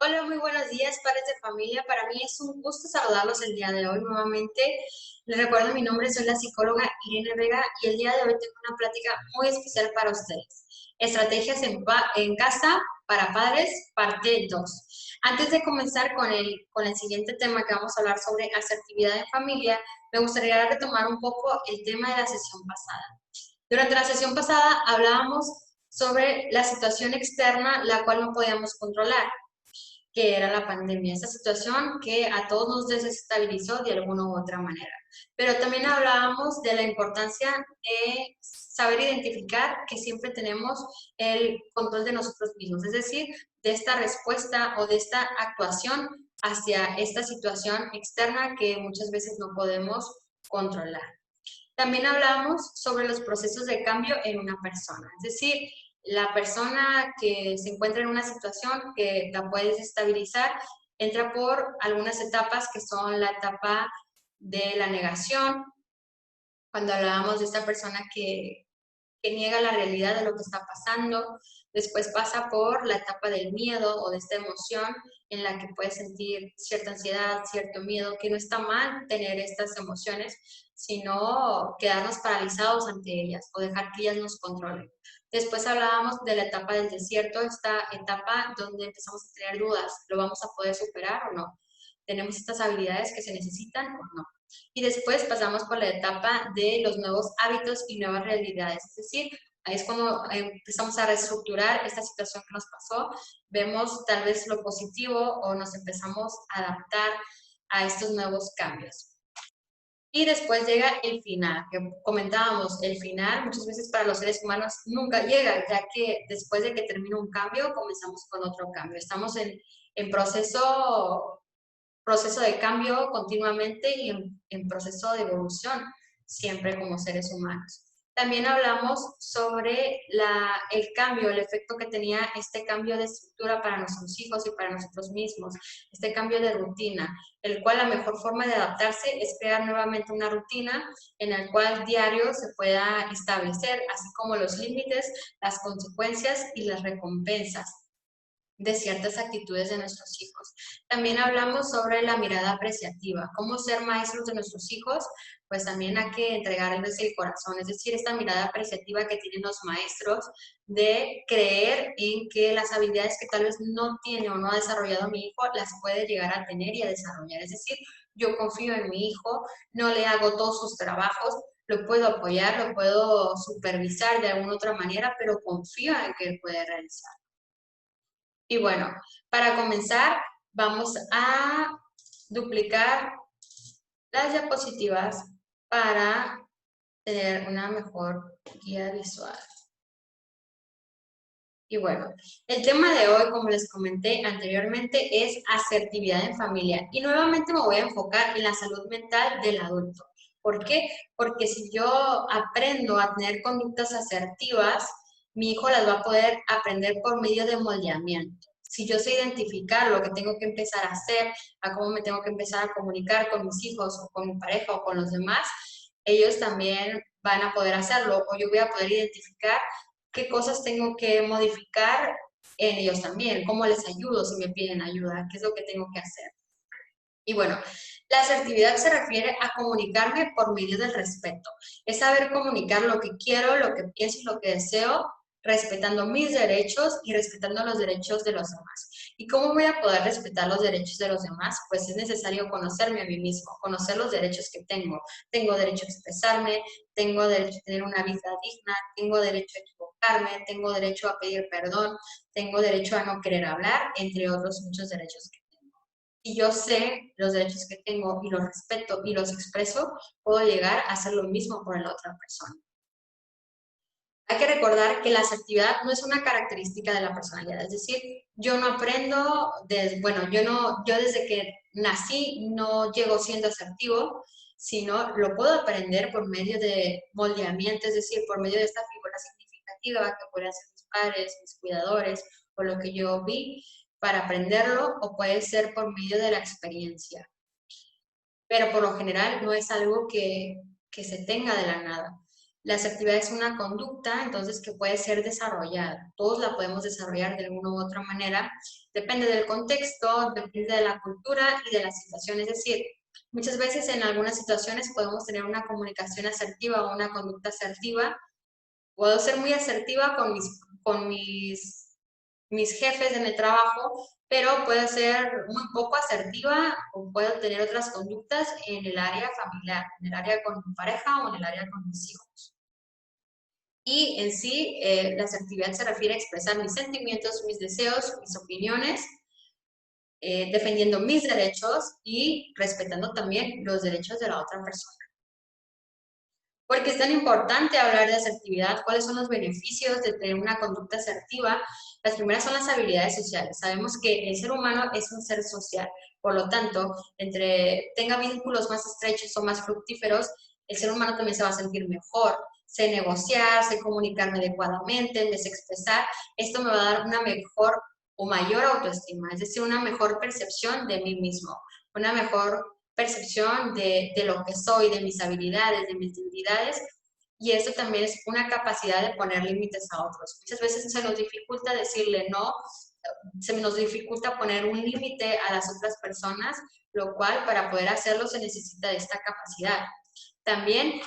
Hola, muy buenos días, padres de familia. Para mí es un gusto saludarlos el día de hoy nuevamente. Les recuerdo mi nombre, soy la psicóloga Irene Vega y el día de hoy tengo una plática muy especial para ustedes. Estrategias en casa para padres, parte 2. Antes de comenzar con el siguiente tema que vamos a hablar sobre asertividad en familia, me gustaría retomar un poco el tema de la sesión pasada. Durante la sesión pasada hablábamos sobre la situación externa, la cual no podíamos controlar, que era la pandemia, esta situación que a todos nos desestabilizó de alguna u otra manera. Pero también hablábamos de la importancia de saber identificar que siempre tenemos el control de nosotros mismos, es decir, de esta respuesta o de esta actuación hacia esta situación externa que muchas veces no podemos controlar. También hablamos sobre los procesos de cambio en una persona, es decir, la persona que se encuentra en una situación que la puede desestabilizar entra por algunas etapas que son la etapa de la negación, cuando hablábamos de esta persona que niega la realidad de lo que está pasando. Después pasa por la etapa del miedo o de esta emoción en la que puede sentir cierta ansiedad, cierto miedo, que no está mal tener estas emociones, sino quedarnos paralizados ante ellas o dejar que ellas nos controlen. Después hablábamos de la etapa del desierto, esta etapa donde empezamos a tener dudas, ¿lo vamos a poder superar o no? ¿Tenemos estas habilidades que se necesitan o no? Y después pasamos por la etapa de los nuevos hábitos y nuevas realidades, es decir, ahí es cuando empezamos a reestructurar esta situación que nos pasó, vemos tal vez lo positivo o nos empezamos a adaptar a estos nuevos cambios. Y después llega el final, que comentábamos, el final muchas veces para los seres humanos nunca llega, ya que después de que termina un cambio, comenzamos con otro cambio. Estamos en proceso de cambio continuamente y en proceso de evolución siempre como seres humanos. También hablamos sobre el cambio, el efecto que tenía este cambio de estructura para nuestros hijos y para nosotros mismos, este cambio de rutina, el cual la mejor forma de adaptarse es crear nuevamente una rutina en la cual diario se pueda establecer, así como los límites, las consecuencias y las recompensas de ciertas actitudes de nuestros hijos. También hablamos sobre la mirada apreciativa, cómo ser maestros de nuestros hijos, pues también hay que entregarles el corazón, es decir, esta mirada apreciativa que tienen los maestros de creer en que las habilidades que tal vez no tiene o no ha desarrollado mi hijo, las puede llegar a tener y a desarrollar. Es decir, yo confío en mi hijo, no le hago todos sus trabajos, lo puedo apoyar, lo puedo supervisar de alguna otra manera, pero confío en que él puede realizar. Y bueno, para comenzar, vamos a duplicar las diapositivas para tener una mejor guía visual. Y bueno, el tema de hoy, como les comenté anteriormente, es asertividad en familia. Y nuevamente me voy a enfocar en la salud mental del adulto. ¿Por qué? Porque si yo aprendo a tener conductas asertivas, mi hijo las va a poder aprender por medio de moldeamiento. Si yo sé identificar lo que tengo que empezar a hacer, a cómo me tengo que empezar a comunicar con mis hijos o con mi pareja o con los demás, ellos también van a poder hacerlo o yo voy a poder identificar qué cosas tengo que modificar en ellos también, cómo les ayudo si me piden ayuda, qué es lo que tengo que hacer. Y bueno, la asertividad se refiere a comunicarme por medio del respeto. Es saber comunicar lo que quiero, lo que pienso y lo que deseo, respetando mis derechos y respetando los derechos de los demás. ¿Y cómo voy a poder respetar los derechos de los demás? Pues es necesario conocerme a mí mismo, conocer los derechos que tengo. Tengo derecho a expresarme, tengo derecho a tener una vida digna, tengo derecho a equivocarme, tengo derecho a pedir perdón, tengo derecho a no querer hablar, entre otros muchos derechos que y yo sé los derechos que tengo y los respeto y los expreso, puedo llegar a hacer lo mismo por la otra persona. Hay que recordar que la asertividad no es una característica de la personalidad, es decir, yo no aprendo, bueno, yo desde que nací no llego siendo asertivo, sino lo puedo aprender por medio de moldeamiento, es decir, por medio de esta figura significativa que pueden ser mis padres, mis cuidadores o lo que yo vi para aprenderlo, o puede ser por medio de la experiencia. Pero por lo general no es algo que se tenga de la nada. La asertividad es una conducta, entonces, que puede ser desarrollada. Todos la podemos desarrollar de alguna u otra manera. Depende del contexto, depende de la cultura y de la situación. Es decir, muchas veces en algunas situaciones podemos tener una comunicación asertiva o una conducta asertiva. Puedo ser muy asertiva con mis jefes en el trabajo, pero puedo ser muy poco asertiva o puedo tener otras conductas en el área familiar, en el área con mi pareja o en el área con mis hijos. Y en sí, la asertividad se refiere a expresar mis sentimientos, mis deseos, mis opiniones, defendiendo mis derechos y respetando también los derechos de la otra persona. ¿Por qué es tan importante hablar de asertividad? ¿Cuáles son los beneficios de tener una conducta asertiva? Las primeras son las habilidades sociales. Sabemos que el ser humano es un ser social. Por lo tanto, entre tenga vínculos más estrechos o más fructíferos, el ser humano también se va a sentir mejor. Sé negociar, sé comunicarme adecuadamente, me sé expresar. Esto me va a dar una mejor o mayor autoestima, es decir, una mejor percepción de mí mismo, una mejor percepción de lo que soy, de mis habilidades, de mis debilidades, y eso también es una capacidad de poner límites a otros. Muchas veces se nos dificulta decirle no, se nos dificulta poner un límite a las otras personas, lo cual para poder hacerlo se necesita de esta capacidad. También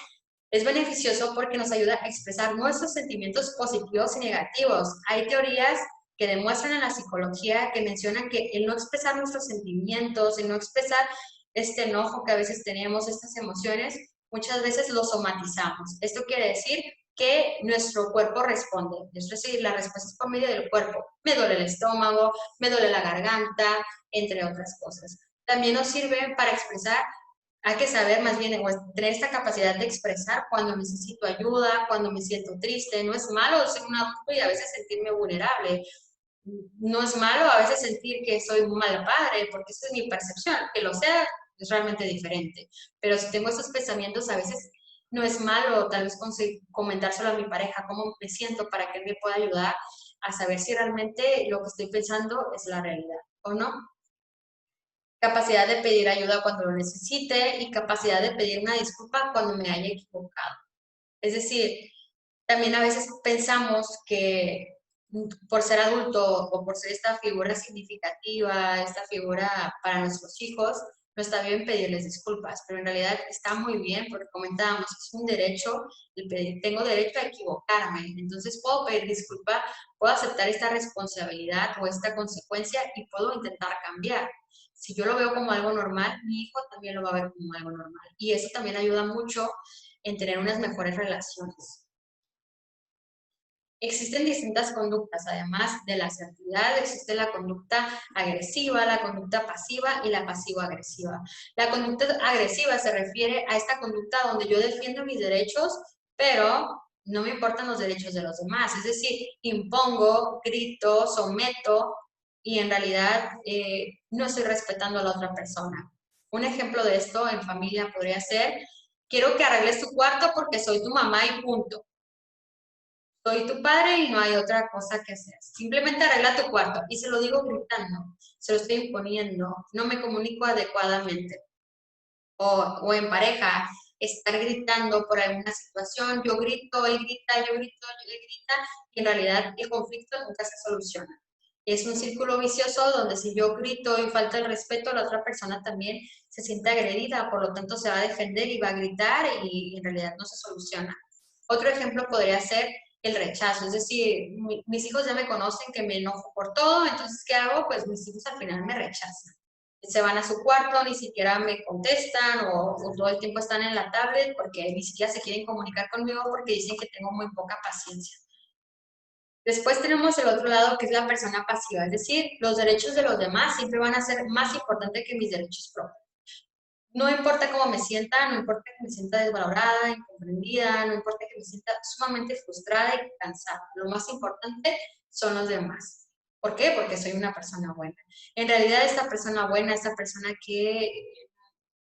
es beneficioso porque nos ayuda a expresar nuestros sentimientos positivos y negativos. Hay teorías que demuestran en la psicología que mencionan que el no expresar nuestros sentimientos, el no expresar este enojo que a veces tenemos, estas emociones, muchas veces lo somatizamos. Esto quiere decir que nuestro cuerpo responde, es decir, la respuesta es por medio del cuerpo. Me duele el estómago, me duele la garganta, entre otras cosas. También nos sirve para expresar. Hay que saber más bien, tener esta capacidad de expresar cuando necesito ayuda, cuando me siento triste. No es malo ser un adulto y a veces sentirme vulnerable. No es malo a veces sentir que soy un mal padre, porque esa es mi percepción. Que lo sea es realmente diferente. Pero si tengo estos pensamientos, a veces no es malo tal vez comentárselo a mi pareja, cómo me siento para que él me pueda ayudar a saber si realmente lo que estoy pensando es la realidad o no. Capacidad de pedir ayuda cuando lo necesite y capacidad de pedir una disculpa cuando me haya equivocado. Es decir, también a veces pensamos que por ser adulto o por ser esta figura significativa, esta figura para nuestros hijos, no está bien pedirles disculpas, pero en realidad está muy bien porque comentábamos, es un derecho, tengo derecho a equivocarme, entonces puedo pedir disculpa, puedo aceptar esta responsabilidad o esta consecuencia y puedo intentar cambiar. Si yo lo veo como algo normal, mi hijo también lo va a ver como algo normal. Y eso también ayuda mucho en tener unas mejores relaciones. Existen distintas conductas, además de la asertividad, existe la conducta agresiva, la conducta pasiva y la pasivo-agresiva. La conducta agresiva se refiere a esta conducta donde yo defiendo mis derechos, pero no me importan los derechos de los demás. Es decir, impongo, grito, someto y en realidad no estoy respetando a la otra persona. Un ejemplo de esto en familia podría ser, quiero que arregles tu cuarto porque soy tu mamá y punto. Soy tu padre y no hay otra cosa que hacer. Simplemente arregla tu cuarto. Y se lo digo gritando, se lo estoy imponiendo, no me comunico adecuadamente. O en pareja, estar gritando por alguna situación, yo grito, él grita, yo grito, él grita, y en realidad el conflicto nunca se soluciona. Es un círculo vicioso donde si yo grito y falta el respeto, la otra persona también se siente agredida, por lo tanto se va a defender y va a gritar y en realidad no se soluciona. Otro ejemplo podría ser el rechazo, es decir, mis hijos ya me conocen que me enojo por todo, entonces ¿qué hago? Pues mis hijos al final me rechazan. Se van a su cuarto, ni siquiera me contestan o todo el tiempo están en la tablet porque ni siquiera se quieren comunicar conmigo porque dicen que tengo muy poca paciencia. Después tenemos el otro lado que es la persona pasiva, es decir, los derechos de los demás siempre van a ser más importantes que mis derechos propios. No importa cómo me sienta, no importa que me sienta desvalorada, incomprendida, no importa que me sienta sumamente frustrada y cansada. Lo más importante son los demás. ¿Por qué? Porque soy una persona buena. En realidad, esta persona buena, esta persona que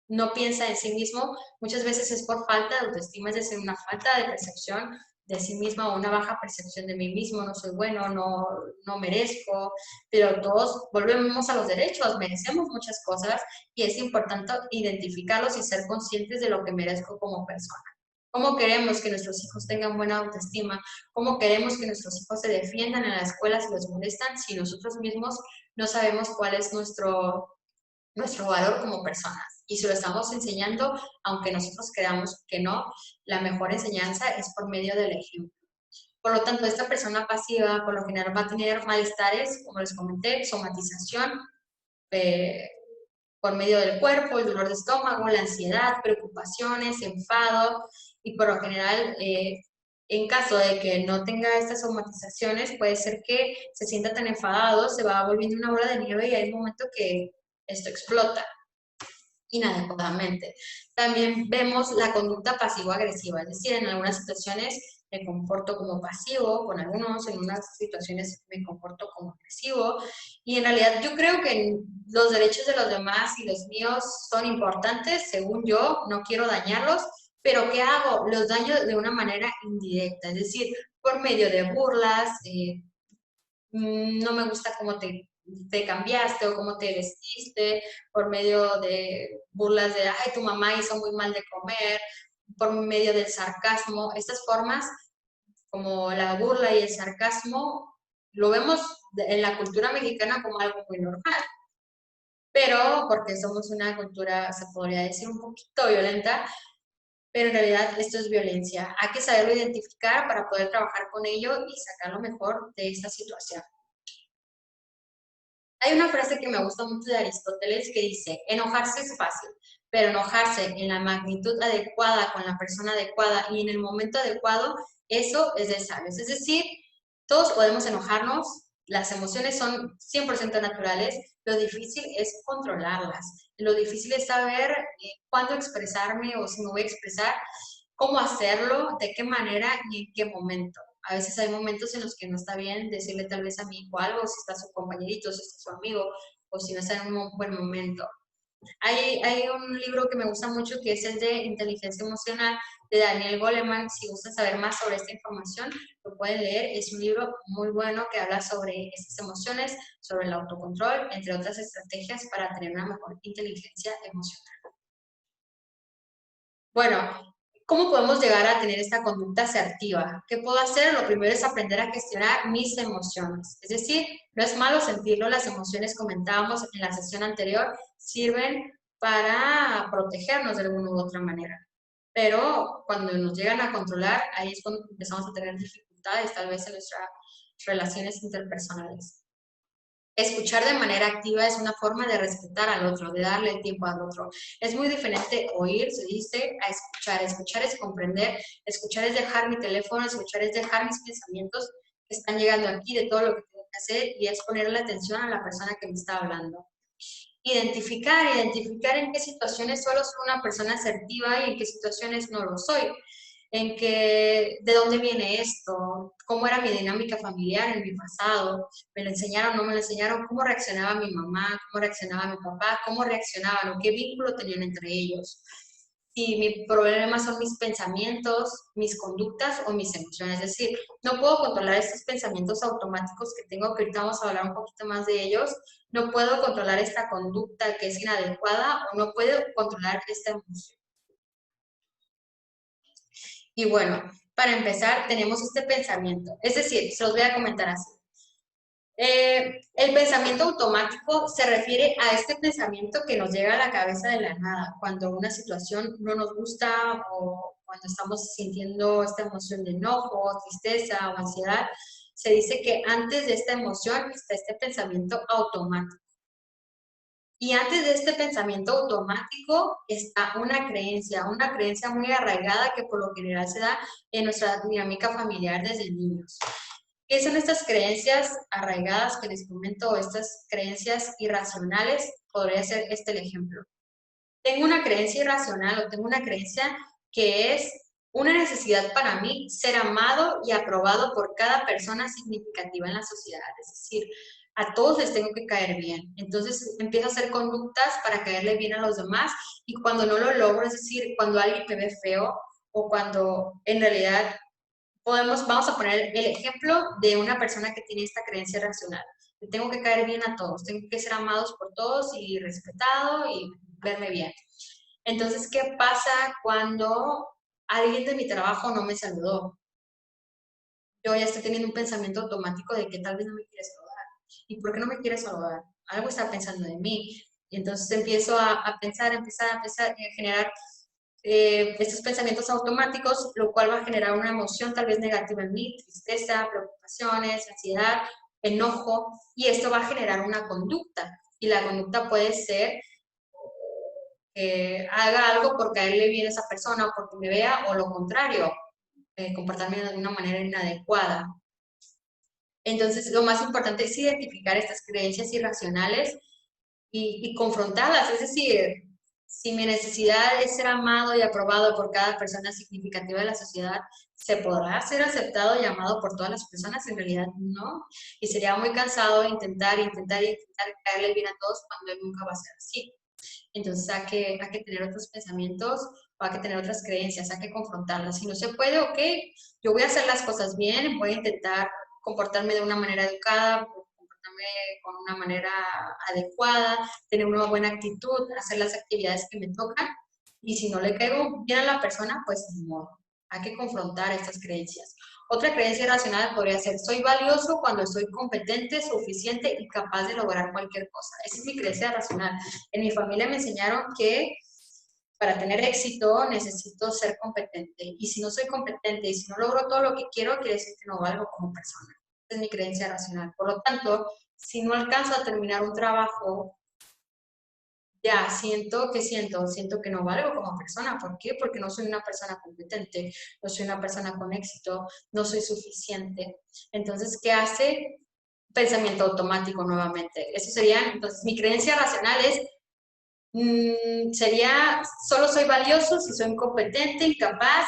no piensa en sí mismo, muchas veces es por falta de autoestima, es decir, una falta de percepción de sí misma o una baja percepción de mí mismo, no soy bueno, no merezco, pero todos volvemos a los derechos, merecemos muchas cosas y es importante identificarlos y ser conscientes de lo que merezco como persona. ¿Cómo queremos que nuestros hijos tengan buena autoestima? ¿Cómo queremos que nuestros hijos se defiendan en la escuela si los molestan, si nosotros mismos no sabemos cuál es nuestro valor como personas? Y si lo estamos enseñando, aunque nosotros creamos que no, la mejor enseñanza es por medio del ejemplo. Por lo tanto, esta persona pasiva por lo general va a tener malestares, como les comenté, somatización, eh, por medio del cuerpo, el dolor de estómago, la ansiedad, preocupaciones, enfado, y por lo general, en caso de que no tenga estas somatizaciones, puede ser que se sienta tan enfadado, se va volviendo una bola de nieve y hay un momento que esto explota inadecuadamente. También vemos la conducta pasivo-agresiva, es decir, en algunas situaciones me comporto como pasivo con algunos, en unas situaciones me comporto como agresivo, y en realidad yo creo que los derechos de los demás y los míos son importantes, según yo, no quiero dañarlos, pero ¿qué hago? Los daño de una manera indirecta, es decir, por medio de burlas, no me gusta cómo te cambiaste o cómo te vestiste, por medio de burlas de, ay, tu mamá hizo muy mal de comer, por medio del sarcasmo. Estas formas, como la burla y el sarcasmo, lo vemos en la cultura mexicana como algo muy normal, pero porque somos una cultura, se podría decir, un poquito violenta, pero en realidad esto es violencia. Hay que saberlo identificar para poder trabajar con ello y sacar lo mejor de esta situación. Hay una frase que me gusta mucho de Aristóteles que dice, enojarse es fácil, pero enojarse en la magnitud adecuada, con la persona adecuada y en el momento adecuado, eso es de sabios. Es decir, todos podemos enojarnos, las emociones son 100% naturales, lo difícil es controlarlas, lo difícil es saber cuándo expresarme o si me voy a expresar, cómo hacerlo, de qué manera y en qué momento. A veces hay momentos en los que no está bien decirle tal vez a mi hijo algo, si está su compañerito, si está su amigo, o si no está en un buen momento. Hay un libro que me gusta mucho que es el de Inteligencia Emocional de Daniel Goleman. Si gustan saber más sobre esta información, lo pueden leer. Es un libro muy bueno que habla sobre estas emociones, sobre el autocontrol, entre otras estrategias para tener una mejor inteligencia emocional. Bueno, ¿cómo podemos llegar a tener esta conducta asertiva? ¿Qué puedo hacer? Lo primero es aprender a gestionar mis emociones. Es decir, no es malo sentirlo, las emociones, comentábamos en la sesión anterior, sirven para protegernos de alguna u otra manera. Pero cuando nos llegan a controlar, ahí es cuando empezamos a tener dificultades tal vez en nuestras relaciones interpersonales. Escuchar de manera activa es una forma de respetar al otro, de darle el tiempo al otro. Es muy diferente oír, se dice, a escuchar. Escuchar es comprender, escuchar es dejar mi teléfono, escuchar es dejar mis pensamientos que están llegando aquí de todo lo que tengo que hacer y es ponerle atención a la persona que me está hablando. Identificar en qué situaciones solo soy una persona asertiva y en qué situaciones no lo soy, en qué, de dónde viene esto, cómo era mi dinámica familiar en mi pasado, me lo enseñaron, no me lo enseñaron, cómo reaccionaba mi mamá, cómo reaccionaba mi papá, cómo reaccionaban o qué vínculo tenían entre ellos. Si mi problema son mis pensamientos, mis conductas o mis emociones. Es decir, no puedo controlar estos pensamientos automáticos que tengo, que ahorita vamos a hablar un poquito más de ellos. No puedo controlar esta conducta que es inadecuada o no puedo controlar esta emoción. Y bueno, para empezar, tenemos este pensamiento. Es decir, se los voy a comentar así. El pensamiento automático se refiere a este pensamiento que nos llega a la cabeza de la nada, cuando una situación no nos gusta o cuando estamos sintiendo esta emoción de enojo, tristeza o ansiedad. Se dice que antes de esta emoción está este pensamiento automático. Y antes de este pensamiento automático está una creencia muy arraigada que por lo general se da en nuestra dinámica familiar desde niños. ¿Qué son estas creencias arraigadas que les comento, estas creencias irracionales? Podría ser este el ejemplo. Tengo una creencia irracional o tengo una creencia que es una necesidad para mí ser amado y aprobado por cada persona significativa en la sociedad. Es decir, a todos les tengo que caer bien. Entonces empiezo a hacer conductas para caerle bien a los demás y cuando no lo logro, es decir, cuando alguien me ve feo o cuando en realidad vamos a poner el ejemplo de una persona que tiene esta creencia racional. Tengo que caer bien a todos, tengo que ser amados por todos y respetado y verme bien. Entonces, ¿qué pasa cuando alguien de mi trabajo no me saludó. Yo ya estoy teniendo un pensamiento automático de que tal vez no me quiere saludar. ¿Y por qué no me quiere saludar? Algo está pensando de mí. Y entonces empiezo a pensar, empezar a pensar y a generar estos pensamientos automáticos, lo cual va a generar una emoción tal vez negativa en mí, tristeza, preocupaciones, ansiedad, enojo, y esto va a generar una conducta. Y la conducta puede ser que haga algo por caerle bien a esa persona o porque me vea, o lo contrario, comportarme de una manera inadecuada. Entonces, lo más importante es identificar estas creencias irracionales y confrontarlas. Es decir, si mi necesidad es ser amado y aprobado por cada persona significativa de la sociedad, ¿se podrá ser aceptado y amado por todas las personas? En realidad no. Y sería muy cansado intentar caerle bien a todos cuando nunca va a ser así. Entonces hay que tener otros pensamientos o hay que tener otras creencias, hay que confrontarlas. Si no se puede, ok, yo voy a hacer las cosas bien, voy a intentar comportarme de una manera educada, comportarme con una manera adecuada, tener una buena actitud, hacer las actividades que me tocan. Y si no le caigo bien a la persona, pues ni modo. Hay que confrontar estas creencias. Otra creencia irracional podría ser, soy valioso cuando soy competente, suficiente y capaz de lograr cualquier cosa. Esa es mi creencia racional. En mi familia me enseñaron que para tener éxito necesito ser competente. Y si no soy competente y si no logro todo lo que quiero, quiere decir que no valgo como persona. Esa es mi creencia racional. Por lo tanto, si no alcanzo a terminar un trabajo, ya siento que no valgo como persona. ¿Por qué? Porque no soy una persona competente, no soy una persona con éxito, no soy suficiente. Entonces, ¿qué hace? Pensamiento automático nuevamente. Eso sería, entonces, mi creencia racional es, sería, solo soy valioso si soy competente, incapaz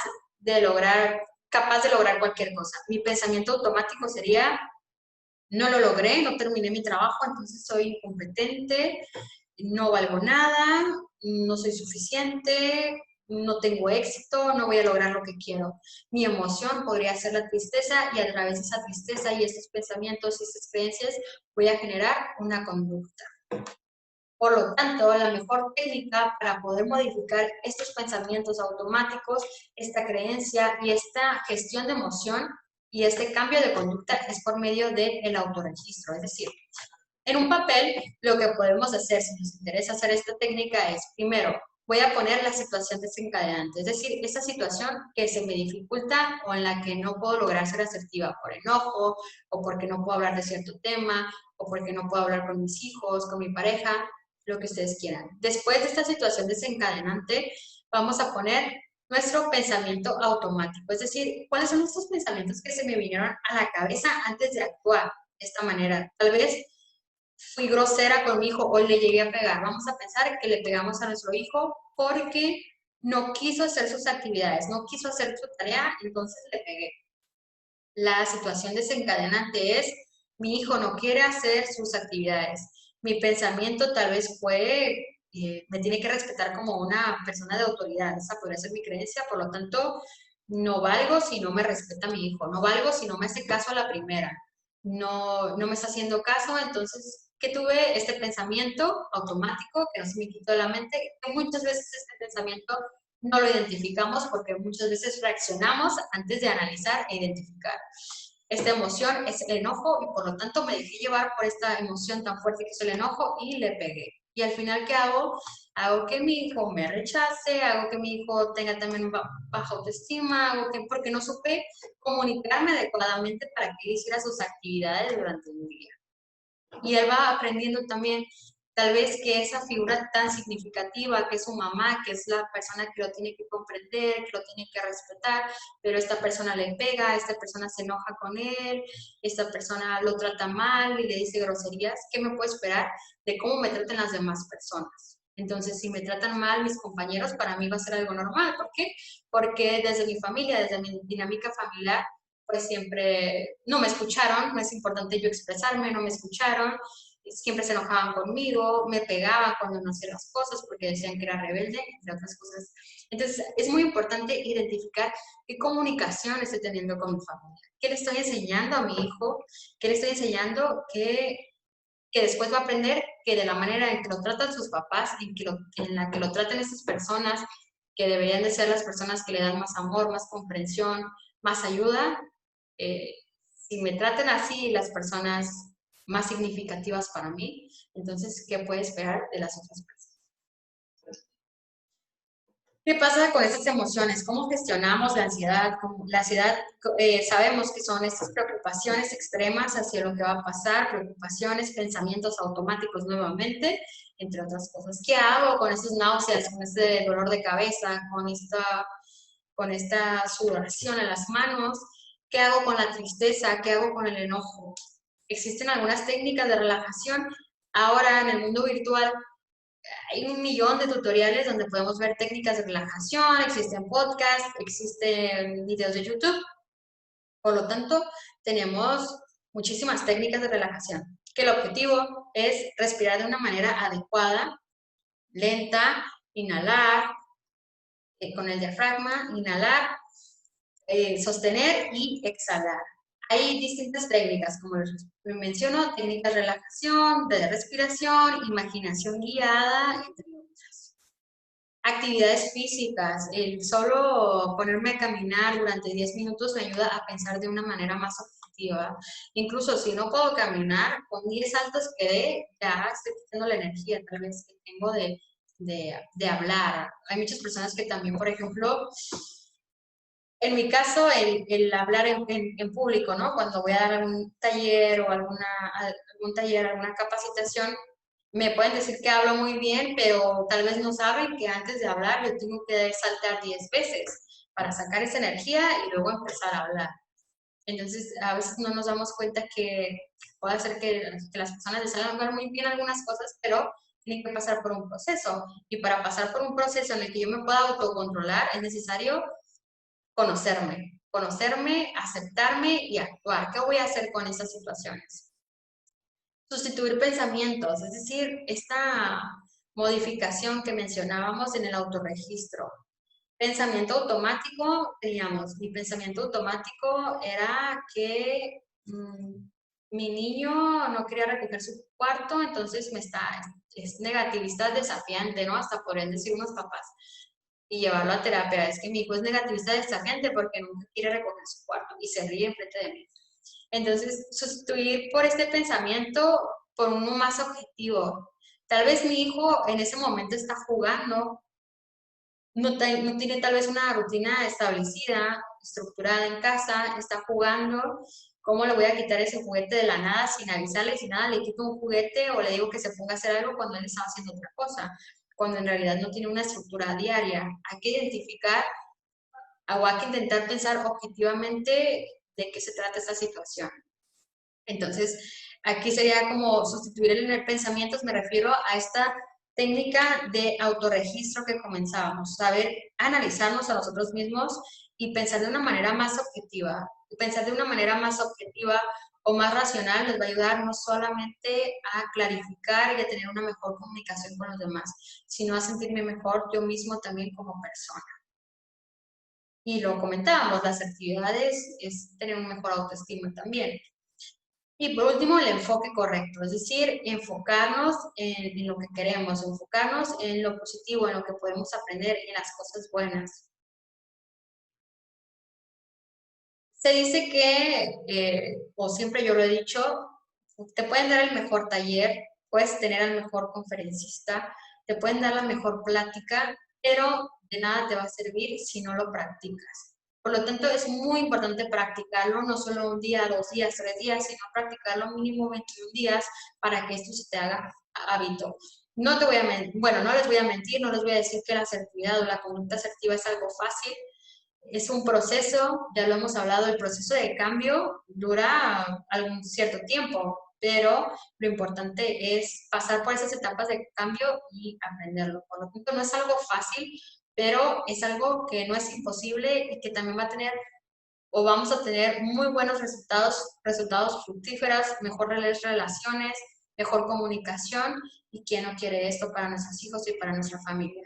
capaz de lograr cualquier cosa. Mi pensamiento automático sería, no lo logré, no terminé mi trabajo, entonces soy incompetente, no valgo nada, no soy suficiente, no tengo éxito, no voy a lograr lo que quiero. Mi emoción podría ser la tristeza y a través de esa tristeza y estos pensamientos y estas creencias voy a generar una conducta. Por lo tanto, la mejor técnica para poder modificar estos pensamientos automáticos, esta creencia y esta gestión de emoción y este cambio de conducta es por medio del autorregistro. Es decir, en un papel, lo que podemos hacer, si nos interesa hacer esta técnica, es, primero, voy a poner la situación desencadenante, es decir, esa situación que se me dificulta o en la que no puedo lograr ser asertiva por enojo, o porque no puedo hablar de cierto tema, o porque no puedo hablar con mis hijos, con mi pareja, lo que ustedes quieran. Después de esta situación desencadenante, vamos a poner nuestro pensamiento automático, es decir, cuáles son estos pensamientos que se me vinieron a la cabeza antes de actuar de esta manera. Tal vez fui grosera con mi hijo, hoy le llegué a pegar. Vamos a pensar que le pegamos a nuestro hijo porque no quiso hacer sus actividades, no quiso hacer su tarea, entonces le pegué. La situación desencadenante es, mi hijo no quiere hacer sus actividades. Mi pensamiento tal vez fue, me tiene que respetar como una persona de autoridad, esa podría ser mi creencia, por lo tanto, no valgo si no me respeta mi hijo, no valgo si no me hace caso a la primera, no me está haciendo caso, entonces, ¿qué tuve? Este pensamiento automático que no se me quitó de la mente, que muchas veces este pensamiento no lo identificamos porque muchas veces reaccionamos antes de analizar e identificar. Esta emoción es el enojo y por lo tanto me dejé llevar por esta emoción tan fuerte que es el enojo y le pegué. Y al final, ¿qué hago? Hago que mi hijo me rechace, hago que mi hijo tenga también baja autoestima, hago que, porque no supe comunicarme adecuadamente para que él hiciera sus actividades durante el día. Y él va aprendiendo también, tal vez, que esa figura tan significativa que es su mamá, que es la persona que lo tiene que comprender, que lo tiene que respetar, pero esta persona le pega, esta persona se enoja con él, esta persona lo trata mal y le dice groserías, ¿qué me puedo esperar de cómo me traten las demás personas? Entonces, si me tratan mal mis compañeros, para mí va a ser algo normal. ¿Por qué? Porque desde mi familia, desde mi dinámica familiar, pues siempre no me escucharon, no es importante yo expresarme, no me escucharon, siempre se enojaban conmigo, me pegaban cuando no hacía las cosas porque decían que era rebelde, entre otras cosas. Entonces, es muy importante identificar qué comunicación estoy teniendo con mi familia, qué le estoy enseñando a mi hijo, qué le estoy enseñando que después va a aprender que de la manera en que lo tratan sus papás, en la que lo traten estas personas, que deberían de ser las personas que le dan más amor, más comprensión, más ayuda, si me tratan así las personas más significativas para mí, entonces, ¿qué puede esperar de las otras personas? ¿Qué pasa con esas emociones? ¿Cómo gestionamos la ansiedad? La ansiedad, sabemos que son estas preocupaciones extremas hacia lo que va a pasar, preocupaciones, pensamientos automáticos nuevamente, entre otras cosas. ¿Qué hago con esas náuseas, con este dolor de cabeza, con esta sudoración en las manos? ¿Qué hago con la tristeza? ¿Qué hago con el enojo? Existen algunas técnicas de relajación. Ahora en el mundo virtual hay un millón de tutoriales donde podemos ver técnicas de relajación, existen podcasts, existen videos de YouTube. Por lo tanto, tenemos muchísimas técnicas de relajación, que el objetivo es respirar de una manera adecuada, lenta, inhalar con el diafragma, inhalar, sostener y exhalar. Hay distintas técnicas, como les menciono, técnicas de relajación, de respiración, imaginación guiada, entre otras. Actividades físicas, el solo ponerme a caminar durante 10 minutos me ayuda a pensar de una manera más objetiva. Incluso si no puedo caminar, con 10 saltos que dé, ya estoy quitando la energía tal vez que tengo de hablar. Hay muchas personas que también, por ejemplo, en mi caso, el hablar en público, ¿no? Cuando voy a dar algún taller o algún taller, alguna capacitación, me pueden decir que hablo muy bien, pero tal vez no saben que antes de hablar yo tengo que saltar 10 veces para sacar esa energía y luego empezar a hablar. Entonces, a veces no nos damos cuenta que puede ser que las personas les salgan a hablar muy bien algunas cosas, pero tienen que pasar por un proceso. Y para pasar por un proceso en el que yo me pueda autocontrolar, es necesario conocerme, aceptarme y actuar. ¿Qué voy a hacer con esas situaciones? Sustituir pensamientos, es decir, esta modificación que mencionábamos en el autorregistro. Pensamiento automático, digamos, mi pensamiento automático era que mi niño no quería recoger su cuarto, entonces es negativista, desafiante, ¿no? Hasta podrían decir unos papás y llevarlo a terapia. Es que mi hijo es negativista, desafiante porque nunca quiere recoger su cuarto y se ríe enfrente de mí. Entonces, sustituir por este pensamiento por uno más objetivo. Tal vez mi hijo en ese momento está jugando, no tiene tal vez una rutina establecida, estructurada en casa, está jugando. ¿Cómo le voy a quitar ese juguete de la nada sin avisarle, sin nada? Le quito un juguete o le digo que se ponga a hacer algo cuando él está haciendo otra cosa, cuando en realidad no tiene una estructura diaria. Hay que identificar o hay que intentar pensar objetivamente de qué se trata esta situación. Entonces, aquí sería como sustituir el pensamientos, me refiero a esta técnica de autorregistro que comenzábamos, saber analizarnos a nosotros mismos y pensar de una manera más objetiva. Pensar de una manera más objetiva o más racional nos va a ayudar no solamente a clarificar y a tener una mejor comunicación con los demás, sino a sentirme mejor yo mismo también como persona. Y lo comentábamos, las actividades es tener un mejor autoestima también. Y por último, el enfoque correcto, es decir, enfocarnos en lo que queremos, enfocarnos en lo positivo, en lo que podemos aprender, en las cosas buenas. Se dice que, o siempre yo lo he dicho, te pueden dar el mejor taller, puedes tener al mejor conferencista, te pueden dar la mejor plática, pero de nada te va a servir si no lo practicas. Por lo tanto, es muy importante practicarlo, no solo un día, 2 días, 3 días, sino practicarlo mínimo 21 días para que esto se te haga hábito. No te voy a bueno, no les voy a mentir, no les voy a decir que la asertividad o la conducta asertiva es algo fácil, es un proceso, ya lo hemos hablado, el proceso de cambio dura algún cierto tiempo, pero lo importante es pasar por esas etapas de cambio y aprenderlo. Por lo tanto, no es algo fácil, pero es algo que no es imposible y que también va a tener o vamos a tener muy buenos resultados fructíferos, mejores relaciones, mejor comunicación y quién no quiere esto para nuestros hijos y para nuestra familia.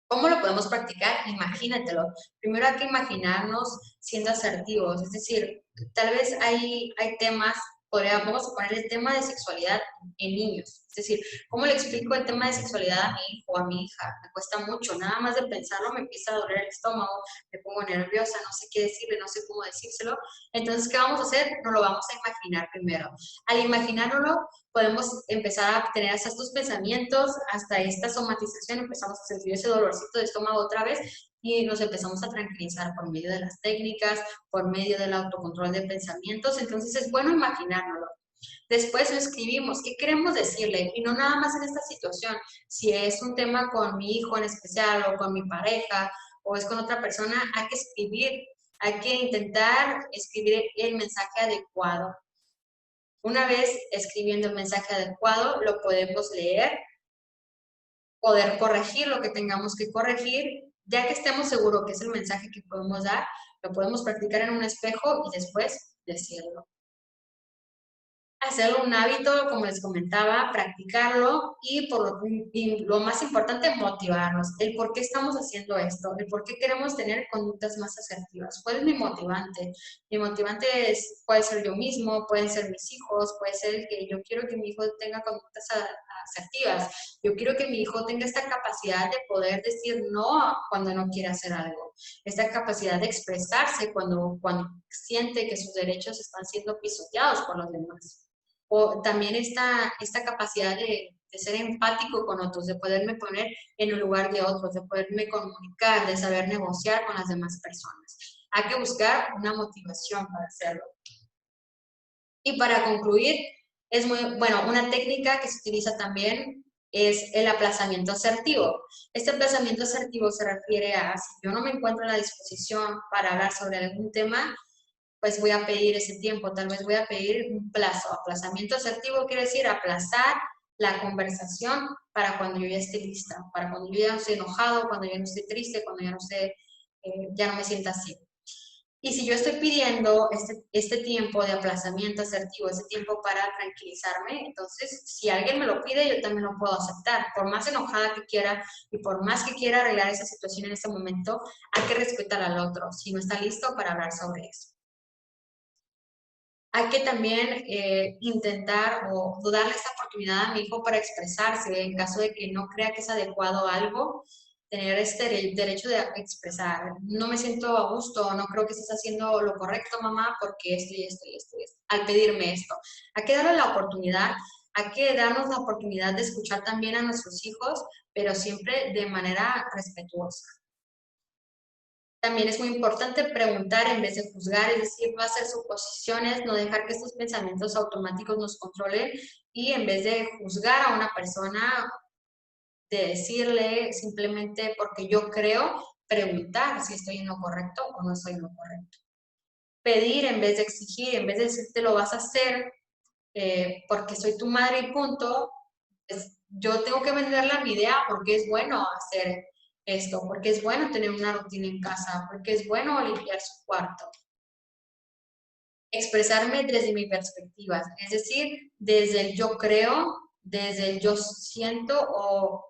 ¿Cómo lo podemos practicar? Imagínatelo. Primero hay que imaginarnos siendo asertivos, es decir, tal vez hay temas vamos a poner el tema de sexualidad en niños. Es decir, ¿cómo le explico el tema de sexualidad a mi hijo o a mi hija? Me cuesta mucho, nada más de pensarlo me empieza a doler el estómago, me pongo nerviosa, no sé qué decirle, no sé cómo decírselo. Entonces, ¿qué vamos a hacer? No lo vamos a imaginar primero. Al imaginárnoslo, podemos empezar a tener hasta estos pensamientos, hasta esta somatización, empezamos a sentir ese dolorcito de estómago otra vez y nos empezamos a tranquilizar por medio de las técnicas, por medio del autocontrol de pensamientos. Entonces es bueno imaginárnoslo. Después lo escribimos, ¿qué queremos decirle? Y no nada más en esta situación, si es un tema con mi hijo en especial o con mi pareja o es con otra persona, hay que escribir, hay que intentar escribir el mensaje adecuado. Una vez escribiendo el mensaje adecuado, lo podemos leer, poder corregir lo que tengamos que corregir, ya que estemos seguros que es el mensaje que podemos dar, lo podemos practicar en un espejo y después decirlo. Hacerlo un hábito, como les comentaba, practicarlo y lo más importante, motivarnos. El por qué estamos haciendo esto, el por qué queremos tener conductas más asertivas. ¿Cuál es mi motivante? Mi motivante puede ser yo mismo, pueden ser mis hijos, puede ser el que yo quiero que mi hijo tenga conductas asertivas. Yo quiero que mi hijo tenga esta capacidad de poder decir no cuando no quiere hacer algo. Esta capacidad de expresarse cuando siente que sus derechos están siendo pisoteados por los demás. O también esta capacidad de ser empático con otros, de poderme poner en el lugar de otros, de poderme comunicar, de saber negociar con las demás personas. Hay que buscar una motivación para hacerlo. Y para concluir, es muy, bueno, una técnica que se utiliza también es el aplazamiento asertivo. Este aplazamiento asertivo se refiere a si yo no me encuentro en la disposición para hablar sobre algún tema, pues voy a pedir ese tiempo, tal vez voy a pedir un plazo. Aplazamiento asertivo quiere decir aplazar la conversación para cuando yo ya esté lista, para cuando yo ya no esté enojado, cuando ya no esté triste, cuando ya no esté, ya no me sienta así. Y si yo estoy pidiendo este tiempo de aplazamiento asertivo, ese tiempo para tranquilizarme, entonces si alguien me lo pide, yo también lo puedo aceptar. Por más enojada que quiera y por más que quiera arreglar esa situación en este momento, hay que respetar al otro, si no está listo para hablar sobre eso. Hay que también intentar o darle esta oportunidad a mi hijo para expresarse en caso de que no crea que es adecuado algo, tener este derecho de expresar. No me siento a gusto, no creo que estés haciendo lo correcto, mamá, porque esto y esto y esto y esto, al pedirme esto. Hay que darle la oportunidad, hay que darnos la oportunidad de escuchar también a nuestros hijos, pero siempre de manera respetuosa. También es muy importante preguntar en vez de juzgar, es decir, no hacer suposiciones, no dejar que estos pensamientos automáticos nos controlen y en vez de juzgar a una persona, de decirle simplemente porque yo creo, preguntar si estoy en lo correcto o no estoy en lo correcto. Pedir en vez de exigir, en vez de decirte lo vas a hacer porque soy tu madre y punto, pues yo tengo que venderle mi idea porque es bueno hacer esto, porque es bueno tener una rutina en casa, porque es bueno limpiar su cuarto. Expresarme desde mi perspectiva, es decir, desde el yo creo, desde el yo siento o,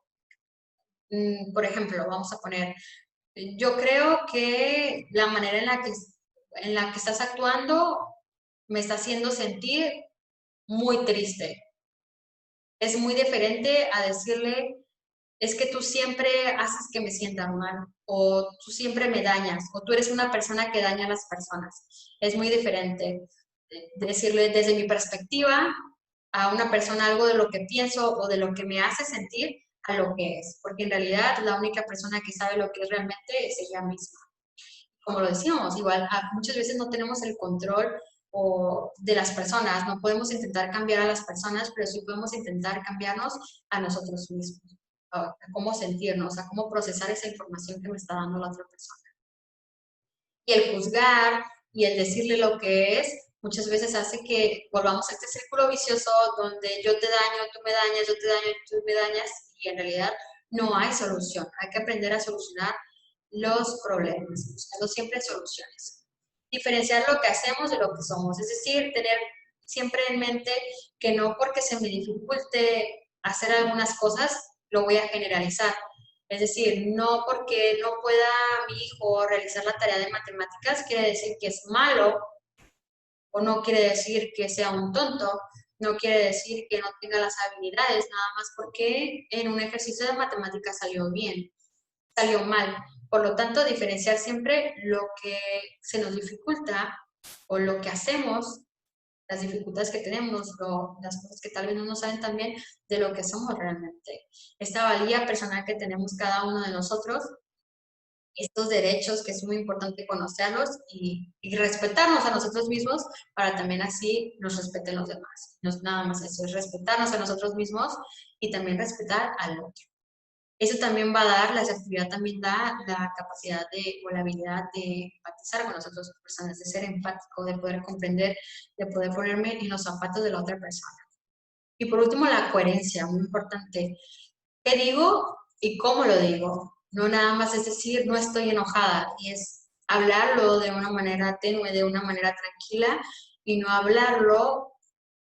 por ejemplo, vamos a poner, yo creo que la manera en la que estás actuando me está haciendo sentir muy triste. Es muy diferente a decirle, es que tú siempre haces que me sienta mal, o tú siempre me dañas, o tú eres una persona que daña a las personas. Es muy diferente decirle desde mi perspectiva a una persona algo de lo que pienso o de lo que me hace sentir a lo que es, porque en realidad la única persona que sabe lo que es realmente es ella misma. Como lo decíamos, igual muchas veces no tenemos el control de las personas, no podemos intentar cambiar a las personas, pero sí podemos intentar cambiarnos a nosotros mismos, a cómo sentirnos, a cómo procesar esa información que me está dando la otra persona. Y el juzgar y el decirle lo que es, muchas veces hace que volvamos a este círculo vicioso donde yo te daño, tú me dañas, yo te daño, tú me dañas, y en realidad no hay solución. Hay que aprender a solucionar los problemas, buscando siempre soluciones. Diferenciar lo que hacemos de lo que somos, es decir, tener siempre en mente que no porque se me dificulte hacer algunas cosas, lo voy a generalizar. Es decir, no porque no pueda mi hijo realizar la tarea de matemáticas quiere decir que es malo o no quiere decir que sea un tonto, no quiere decir que no tenga las habilidades, nada más porque en un ejercicio de matemáticas salió bien, salió mal. Por lo tanto, diferenciar siempre lo que se nos dificulta o lo que hacemos, las dificultades que tenemos, las cosas que tal vez no nos saben tan bien, de lo que somos realmente. Esta valía personal que tenemos cada uno de nosotros, estos derechos que es muy importante conocerlos y respetarnos a nosotros mismos para también así nos respeten los demás. No es nada más eso, es respetarnos a nosotros mismos y también respetar al otro. Eso también va a dar, la asertividad también da la capacidad o la habilidad de empatizar con las otras personas, de ser empático, de poder comprender, de poder ponerme en los zapatos de la otra persona. Y por último, la coherencia, muy importante. ¿Qué digo y cómo lo digo? No nada más es decir, no estoy enojada, y es hablarlo de una manera tenue, de una manera tranquila, y no hablarlo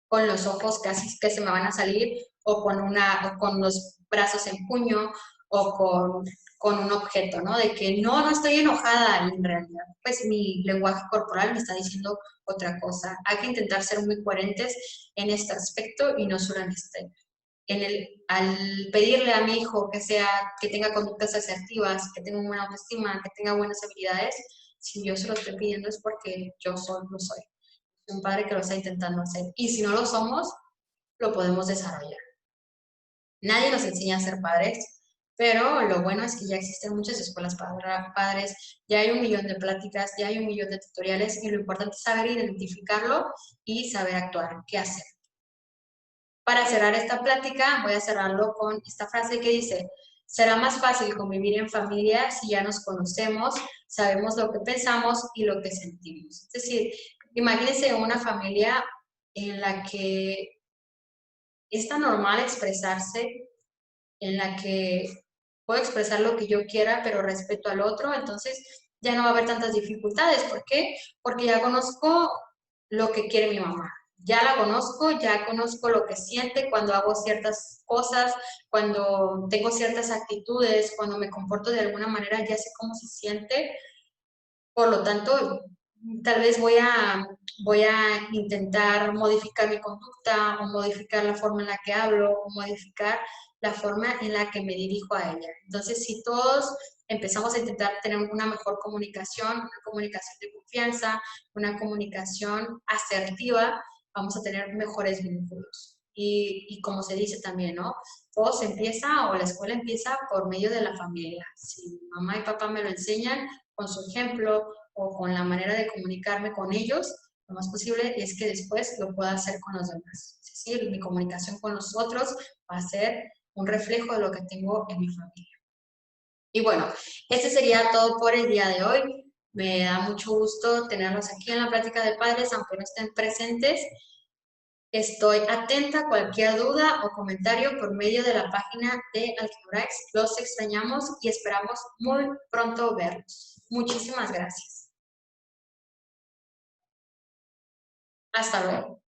con los ojos casi que se me van a salir, o con los brazos en puño, o con un objeto, ¿no? De que no estoy enojada, y en realidad, pues mi lenguaje corporal me está diciendo otra cosa. Hay que intentar ser muy coherentes en este aspecto y no solo en este. Al pedirle a mi hijo que tenga conductas asertivas, que tenga una buena autoestima, que tenga buenas habilidades, si yo se lo estoy pidiendo es porque yo lo soy. Un padre que lo está intentando hacer. Y si no lo somos, lo podemos desarrollar. Nadie nos enseña a ser padres, pero lo bueno es que ya existen muchas escuelas para padres, ya hay 1.000.000 de pláticas, ya hay 1.000.000 de tutoriales, y lo importante es saber identificarlo y saber actuar, qué hacer. Para cerrar esta plática, voy a cerrarlo con esta frase que dice: será más fácil convivir en familia si ya nos conocemos, sabemos lo que pensamos y lo que sentimos. Es decir, imagínense una familia en la que es tan normal expresarse, en la que puedo expresar lo que yo quiera, pero respeto al otro, entonces ya no va a haber tantas dificultades. ¿Por qué? Porque ya conozco lo que quiere mi mamá. Ya la conozco, ya conozco lo que siente cuando hago ciertas cosas, cuando tengo ciertas actitudes, cuando me comporto de alguna manera, ya sé cómo se siente. Por lo tanto, tal vez voy a intentar modificar mi conducta, o modificar la forma en la que hablo, o modificar la forma en la que me dirijo a ella. Entonces, si todos empezamos a intentar tener una mejor comunicación, una comunicación de confianza, una comunicación asertiva, vamos a tener mejores vínculos. Y como se dice también, ¿no? Todo se empieza, o la escuela empieza por medio de la familia. Si mamá y papá me lo enseñan con su ejemplo o con la manera de comunicarme con ellos, lo más posible es que después lo pueda hacer con los demás. Es decir, mi comunicación con los otros va a ser un reflejo de lo que tengo en mi familia. Y bueno, este sería todo por el día de hoy. Me da mucho gusto tenerlos aquí en la plática de padres, aunque no estén presentes. Estoy atenta a cualquier duda o comentario por medio de la página de Algebraex. Los extrañamos y esperamos muy pronto verlos. Muchísimas gracias. Hasta luego.